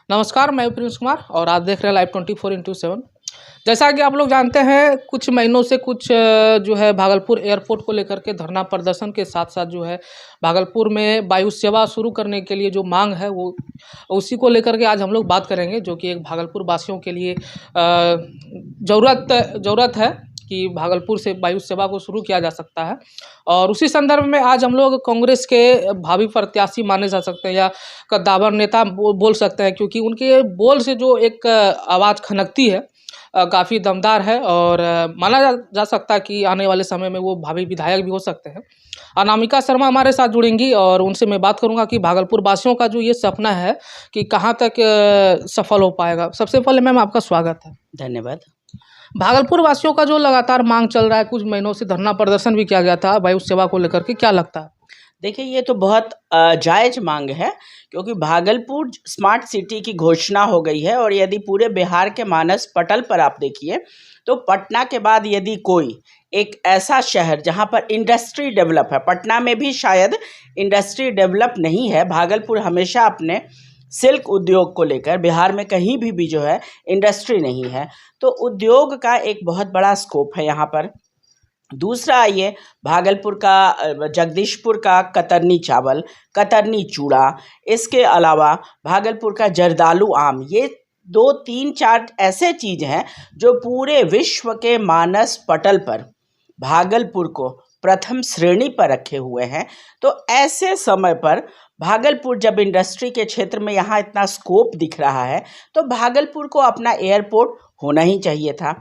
नमस्कार, मैं प्रिंस कुमार और आप देख रहे हैं लाइव 24x7। जैसा कि आप लोग जानते हैं, कुछ महीनों से जो है भागलपुर एयरपोर्ट को लेकर के धरना प्रदर्शन के साथ साथ जो है भागलपुर में वायु सेवा शुरू करने के लिए जो मांग है वो उसी को लेकर के आज हम लोग बात करेंगे, जो कि एक भागलपुर वासियों के लिए ज़रूरत है कि भागलपुर से वायु सेवा को शुरू किया जा सकता है। और उसी संदर्भ में आज हम लोग कांग्रेस के भावी प्रत्याशी माने जा सकते हैं या कद्दावर नेता बोल सकते हैं, क्योंकि उनके बोल से जो एक आवाज़ खनकती है काफ़ी दमदार है और माना जा सकता है कि आने वाले समय में वो भावी विधायक भी हो सकते हैं। अनामिका शर्मा हमारे साथ जुड़ेंगी और उनसे मैं बात करूंगा कि भागलपुर वासियों का जो ये सपना है कि कहाँ तक सफल हो पाएगा। सबसे पहले मैम आपका स्वागत है। धन्यवाद। भागलपुर वासियों का जो लगातार मांग चल रहा है, कुछ महीनों से धरना प्रदर्शन भी किया गया था वायु सेवा को लेकर के, क्या लगता है? देखिए, ये तो बहुत जायज़ मांग है, क्योंकि भागलपुर स्मार्ट सिटी की घोषणा हो गई है और यदि पूरे बिहार के मानस पटल पर आप देखिए तो पटना के बाद यदि कोई एक ऐसा शहर जहां पर इंडस्ट्री डेवलप है, पटना में भी शायद इंडस्ट्री डेवलप नहीं है। भागलपुर हमेशा अपने सिल्क उद्योग को लेकर, बिहार में कहीं भी जो है इंडस्ट्री नहीं है, तो उद्योग का एक बहुत बड़ा स्कोप है यहाँ पर। दूसरा, ये भागलपुर का जगदीशपुर का कतरनी चावल, कतरनी चूड़ा, इसके अलावा भागलपुर का जर्दालू आम, ये 2, 3, 4 ऐसे चीज़ हैं जो पूरे विश्व के मानस पटल पर भागलपुर को प्रथम श्रेणी पर रखे हुए हैं। तो ऐसे समय पर भागलपुर जब इंडस्ट्री के क्षेत्र में यहाँ इतना स्कोप दिख रहा है, तो भागलपुर को अपना एयरपोर्ट होना ही चाहिए था।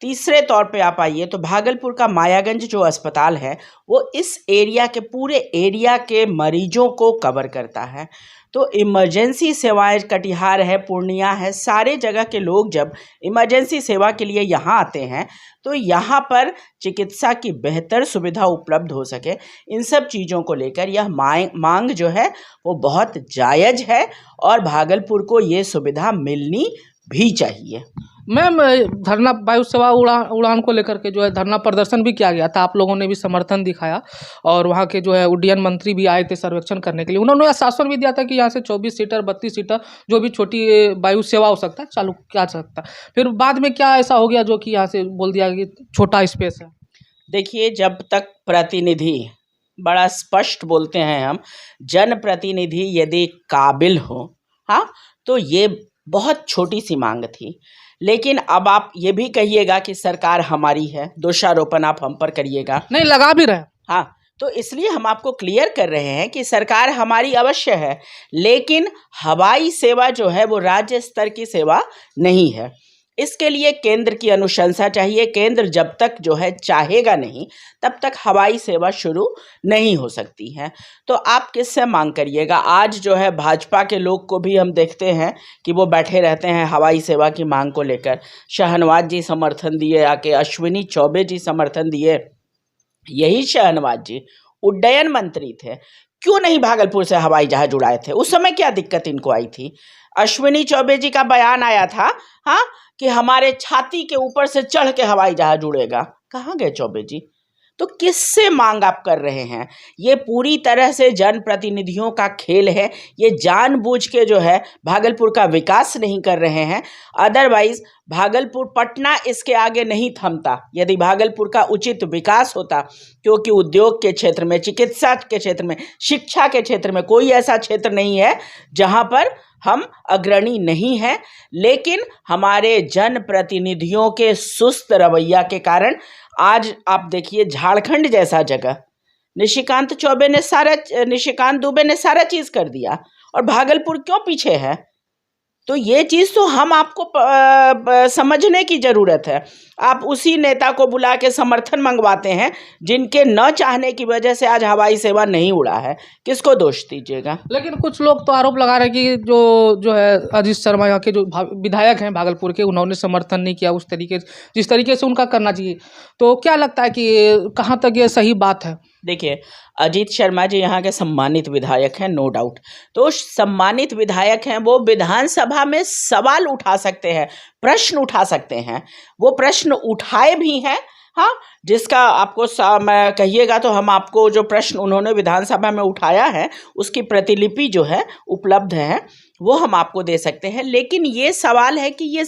तीसरे तौर पे आप आइए तो भागलपुर का मायागंज जो अस्पताल है वो इस एरिया के पूरे एरिया के मरीजों को कवर करता है। तो इमरजेंसी सेवाएं कटिहार है, पूर्णिया है, सारे जगह के लोग जब इमरजेंसी सेवा के लिए यहाँ आते हैं तो यहाँ पर चिकित्सा की बेहतर सुविधा उपलब्ध हो सके, इन सब चीज़ों को लेकर यह मांग जो है वो बहुत जायज़ है और भागलपुर को ये सुविधा मिलनी भी चाहिए। मैम, धरना वायु सेवा उड़ान को लेकर के जो है धरना प्रदर्शन भी किया गया था, आप लोगों ने भी समर्थन दिखाया और वहाँ के जो है उड्डयन मंत्री भी आए थे सर्वेक्षण करने के लिए। उन्होंने आश्वासन भी दिया था कि यहाँ से 24 सीटर 32 सीटर जो भी छोटी वायु सेवा हो सकता है चालू किया जा सकता है। फिर बाद में क्या ऐसा हो गया जो कि यहाँ से बोल दिया कि छोटा स्पेस है? देखिए, जब तक प्रतिनिधि, बड़ा स्पष्ट बोलते हैं हम, जनप्रतिनिधि यदि काबिल हो, हाँ, तो ये बहुत छोटी सी मांग थी। लेकिन अब आप ये भी कहिएगा कि सरकार हमारी है, दोषारोपण आप हम पर करिएगा। नहीं, लगा भी रहे। हाँ, तो इसलिए हम आपको क्लियर कर रहे हैं कि सरकार हमारी अवश्य है, लेकिन हवाई सेवा जो है वो राज्य स्तर की सेवा नहीं है। इसके लिए केंद्र की अनुशंसा चाहिए। केंद्र जब तक जो है चाहेगा नहीं, तब तक हवाई सेवा शुरू नहीं हो सकती है। तो आप किससे मांग करिएगा? आज जो है भाजपा के लोग को भी हम देखते हैं कि वो बैठे रहते हैं हवाई सेवा की मांग को लेकर। शहनवाज जी समर्थन दिए आके, अश्विनी चौबे जी समर्थन दिए। यही शहनवाज जी उड्डयन मंत्री थे, क्यों नहीं भागलपुर से हवाई जहाज उड़ाए थे? उस समय क्या दिक्कत इनको आई थी? अश्विनी चौबे जी का बयान आया था, हाँ, कि हमारे छाती के ऊपर से चढ़ के हवाई जहाज उड़ेगा। कहाँ गए चौबे जी? तो किससे मांग आप कर रहे हैं? ये पूरी तरह से जनप्रतिनिधियों का खेल है। ये जानबूझ के जो है भागलपुर का विकास नहीं कर रहे हैं। अदरवाइज भागलपुर, पटना इसके आगे नहीं थमता यदि भागलपुर का उचित विकास होता, क्योंकि उद्योग के क्षेत्र में, चिकित्सा के क्षेत्र में, शिक्षा के क्षेत्र में कोई ऐसा क्षेत्र नहीं है जहाँ पर हम अग्रणी नहीं हैं। लेकिन हमारे जनप्रतिनिधियों के सुस्त रवैया के कारण आज आप देखिए झारखंड जैसा जगह, निशिकांत दुबे ने सारा चीज़ कर दिया और भागलपुर क्यों पीछे है? तो ये चीज़ तो हम आपको समझने की ज़रूरत है। आप उसी नेता को बुला के समर्थन मंगवाते हैं जिनके न चाहने की वजह से आज हवाई सेवा नहीं उड़ा है। किसको दोष दीजिएगा? लेकिन कुछ लोग तो आरोप लगा रहे हैं कि जो है अजीत शर्मा यहाँ के जो विधायक हैं भागलपुर के, उन्होंने समर्थन नहीं किया जिस तरीके से उनका करना चाहिए। तो क्या लगता है कि कहाँ तक ये सही बात है? देखिए, अजीत शर्मा जी यहाँ के सम्मानित विधायक हैं, नो डाउट। तो सम्मानित विधायक हैं, वो विधानसभा में सवाल उठा सकते हैं, प्रश्न उठा सकते हैं। वो प्रश्न उठाए भी हैं, हाँ, जिसका आपको कहिएगा तो हम आपको जो प्रश्न उन्होंने विधानसभा में उठाया है उसकी प्रतिलिपि जो है उपलब्ध है वो हम आपको दे सकते हैं। लेकिन ये सवाल है कि ये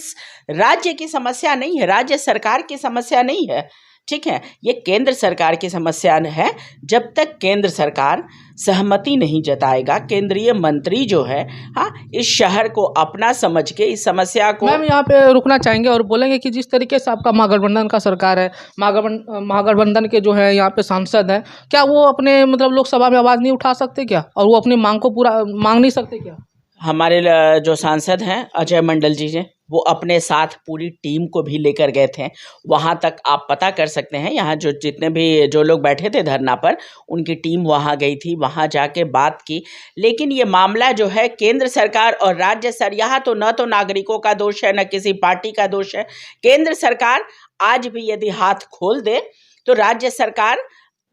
राज्य की समस्या नहीं है, राज्य सरकार की समस्या नहीं है, ठीक है, ये केंद्र सरकार की समस्या है। जब तक केंद्र सरकार सहमति नहीं जताएगा, केंद्रीय मंत्री जो है, हाँ, इस शहर को अपना समझ के इस समस्या को। मैम यहाँ पे रुकना चाहेंगे और बोलेंगे कि जिस तरीके से आपका महागठबंधन का सरकार है, महागठबंधन के जो है यहाँ पे सांसद हैं, क्या वो अपने मतलब लोकसभा में आवाज़ नहीं उठा सकते क्या, और वो अपनी मांग को पूरा मांग नहीं सकते क्या? हमारे जो सांसद हैं अजय मंडल जी ने, वो अपने साथ पूरी टीम को भी लेकर गए थे वहाँ तक। आप पता कर सकते हैं, यहाँ जो जितने भी जो लोग बैठे थे धरना पर, उनकी टीम वहाँ गई थी, वहाँ जाके बात की। लेकिन ये मामला जो है केंद्र सरकार और राज्य यहाँ तो न तो नागरिकों का दोष है, न किसी पार्टी का दोष है। केंद्र सरकार आज भी यदि हाथ खोल दे तो राज्य सरकार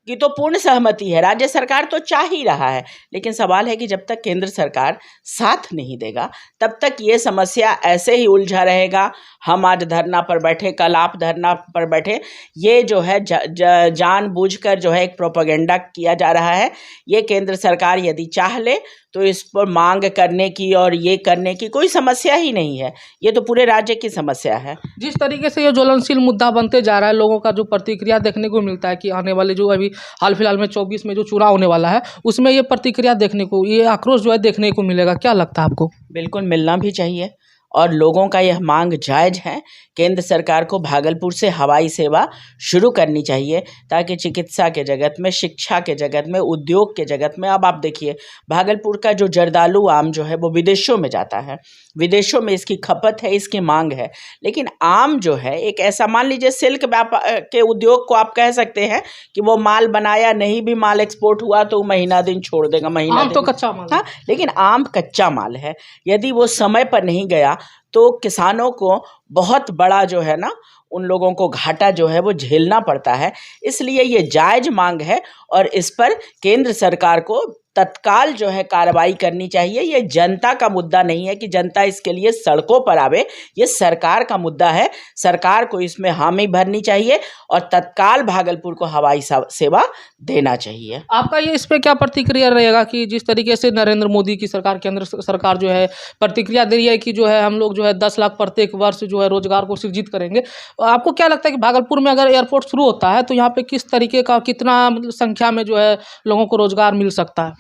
की तो पूर्ण सहमति है, राज्य सरकार तो चाह ही रहा है। लेकिन सवाल है कि जब तक केंद्र सरकार साथ नहीं देगा तब तक ये समस्या ऐसे ही उलझा रहेगा। हम आज धरना पर बैठे, कल आप धरना पर बैठे, ये जो है जानबूझकर जो है एक प्रोपेगेंडा किया जा रहा है। ये केंद्र सरकार यदि चाह ले तो इस पर मांग करने की और ये करने की कोई समस्या ही नहीं है, ये तो पूरे राज्य की समस्या है। जिस तरीके से ये ज्वलनशील मुद्दा बनते जा रहा है, लोगों का जो प्रतिक्रिया देखने को मिलता है कि आने वाले जो अभी हाल फिलहाल में 24 में जो चुनाव होने वाला है, उसमें ये प्रतिक्रिया देखने को, ये आक्रोश जो है देखने को मिलेगा, क्या लगता है आपको? बिल्कुल मिलना भी चाहिए और लोगों का यह मांग जायज़ है। केंद्र सरकार को भागलपुर से हवाई सेवा शुरू करनी चाहिए ताकि चिकित्सा के जगत में, शिक्षा के जगत में, उद्योग के जगत में, अब आप देखिए भागलपुर का जो जर्दालू आम जो है वो विदेशों में जाता है, विदेशों में इसकी खपत है, इसकी मांग है। लेकिन आम जो है एक ऐसा, मान लीजिए सिल्क व्यापार के उद्योग को आप कह सकते हैं कि वो माल बनाया नहीं भी, माल एक्सपोर्ट हुआ तो महीना दिन छोड़ देगा, महीना आम दिन तो कच्चा माल है। हाँ, लेकिन आम कच्चा माल है, यदि वो समय पर नहीं गया तो किसानों को बहुत बड़ा जो है ना, उन लोगों को घाटा जो है वो झेलना पड़ता है। इसलिए ये जायज़ मांग है और इस पर केंद्र सरकार को तत्काल जो है कार्रवाई करनी चाहिए। ये जनता का मुद्दा नहीं है कि जनता इसके लिए सड़कों पर आवे, ये सरकार का मुद्दा है। सरकार को इसमें हामी भरनी चाहिए और तत्काल भागलपुर को हवाई सेवा देना चाहिए। आपका ये इस पे क्या प्रतिक्रिया रहेगा कि जिस तरीके से नरेंद्र मोदी की सरकार, केंद्र सरकार जो है प्रतिक्रिया दे रही है कि जो है हम लोग जो है 10 लाख प्रत्येक वर्ष जो है रोजगार को सृजित करेंगे, आपको क्या लगता है कि भागलपुर में अगर एयरपोर्ट शुरू होता है तो यहाँ पे किस तरीके का, कितना मतलब संख्या में जो है लोगों को रोजगार मिल सकता है?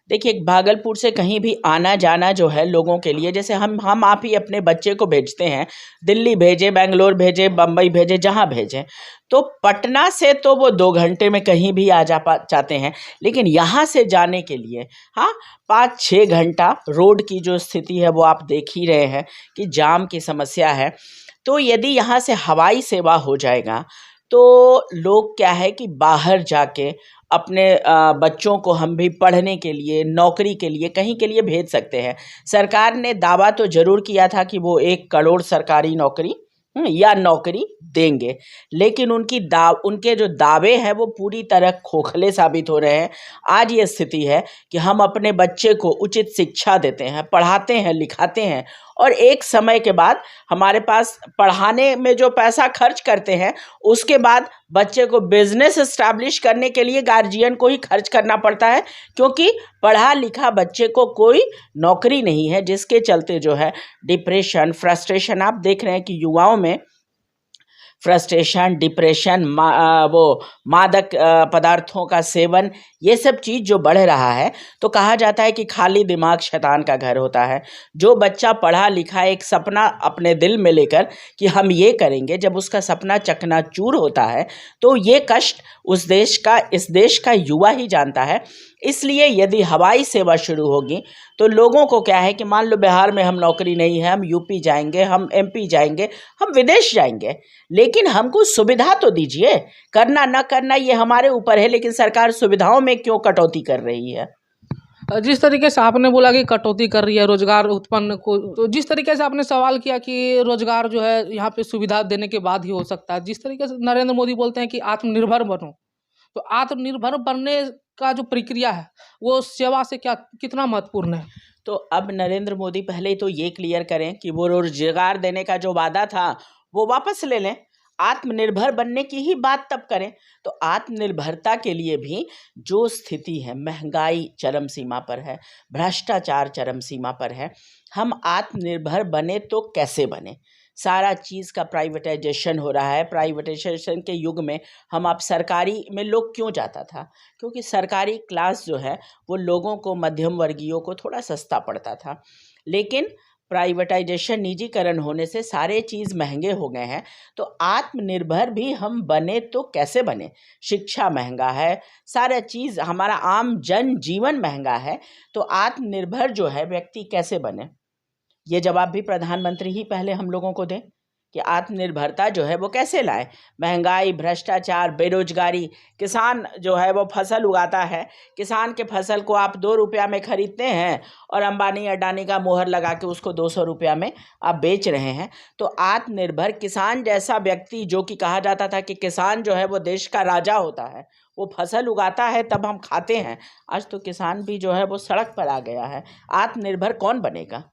देखिए, भागलपुर से कहीं भी आना जाना जो है लोगों के लिए, जैसे हम आप ही अपने बच्चे को भेजते हैं, दिल्ली भेजे, बेंगलोर भेजे, बम्बई भेजे, जहाँ भेजें, तो पटना से तो वो 2 घंटे में कहीं भी आ जाते हैं। लेकिन यहाँ से जाने के लिए, हाँ, 5-6 घंटा रोड की जो स्थिति है वो आप देख ही रहे हैं कि जाम की समस्या है। तो यदि यहाँ से हवाई सेवा हो जाएगा तो लोग क्या है कि बाहर जाके अपने बच्चों को हम भी पढ़ने के लिए, नौकरी के लिए, कहीं के लिए भेज सकते हैं। सरकार ने दावा तो ज़रूर किया था कि वो 1 करोड़ सरकारी नौकरी या नौकरी देंगे, लेकिन उनके जो दावे हैं वो पूरी तरह खोखले साबित हो रहे हैं। आज ये स्थिति है कि हम अपने बच्चे को उचित शिक्षा देते हैं, पढ़ाते हैं, लिखाते हैं और एक समय के बाद हमारे पास पढ़ाने में जो पैसा खर्च करते हैं उसके बाद बच्चे को बिजनेस एस्टैब्लिश करने के लिए गार्जियन को ही खर्च करना पड़ता है, क्योंकि पढ़ा लिखा बच्चे को कोई नौकरी नहीं है, जिसके चलते जो है डिप्रेशन, फ्रस्ट्रेशन, आप देख रहे हैं कि युवाओं में फ्रस्ट्रेशन, डिप्रेशन, वो मादक पदार्थों का सेवन, ये सब चीज़ जो बढ़ रहा है, तो कहा जाता है कि खाली दिमाग शैतान का घर होता है। जो बच्चा पढ़ा लिखा एक सपना अपने दिल में लेकर कि हम ये करेंगे, जब उसका सपना चकनाचूर होता है तो ये कष्ट इस देश का युवा ही जानता है। इसलिए यदि हवाई सेवा शुरू होगी तो लोगों को क्या है कि मान लो बिहार में हम नौकरी नहीं है, हम यूपी जाएंगे, हम एमपी जाएंगे, हम विदेश जाएंगे, लेकिन हमको सुविधा तो दीजिए। करना न करना ये हमारे ऊपर है, लेकिन सरकार सुविधाओं में क्यों कटौती कर रही है? जिस तरीके से आपने बोला कि कटौती कर रही है रोजगार उत्पन्न को, तो जिस तरीके से आपने सवाल किया कि रोजगार जो है यहाँ पे सुविधा देने के बाद ही हो सकता है, जिस तरीके से नरेंद्र मोदी बोलते हैं कि आत्मनिर्भर बनो, तो आत्मनिर्भर बनने का जो प्रक्रिया है वो सेवा से कितना महत्वपूर्ण है? तो अब नरेंद्र मोदी पहले तो ये क्लियर करें कि वो रोजगार देने का जो वादा था वो वापस ले लें। आत्मनिर्भर बनने की ही बात तब करें। तो आत्मनिर्भरता के लिए भी जो स्थिति है, महंगाई चरम सीमा पर है, भ्रष्टाचार चरम सीमा पर है, हम आत्मनिर्भर बने तो कैसे बने? सारा चीज़ का प्राइवेटाइजेशन हो रहा है। प्राइवेटाइजेशन के युग में हम अब सरकारी में लोग क्यों जाता था? क्योंकि सरकारी क्लास जो है वो लोगों को, मध्यम वर्गीयों को थोड़ा सस्ता पड़ता था। लेकिन प्राइवेटाइजेशन, निजीकरण होने से सारे चीज़ महंगे हो गए हैं। तो आत्मनिर्भर भी हम बने तो कैसे बने? शिक्षा महंगा है, सारा चीज़, हमारा आम जन जीवन महंगा है। तो आत्मनिर्भर जो है व्यक्ति कैसे बने? ये जवाब भी प्रधानमंत्री ही पहले हम लोगों को दें कि आत्मनिर्भरता जो है वो कैसे लाएं। महंगाई, भ्रष्टाचार, बेरोजगारी, किसान जो है वो फसल उगाता है, किसान के फसल को आप 2 रुपया में खरीदते हैं और अंबानी अडानी का मोहर लगा के उसको 200 रुपया में आप बेच रहे हैं। तो आत्मनिर्भर किसान जैसा व्यक्ति, जो कि कहा जाता था कि किसान जो है वो देश का राजा होता है, वो फसल उगाता है तब हम खाते हैं, आज तो किसान भी जो है वो सड़क पर आ गया है। आत्मनिर्भर कौन बनेगा?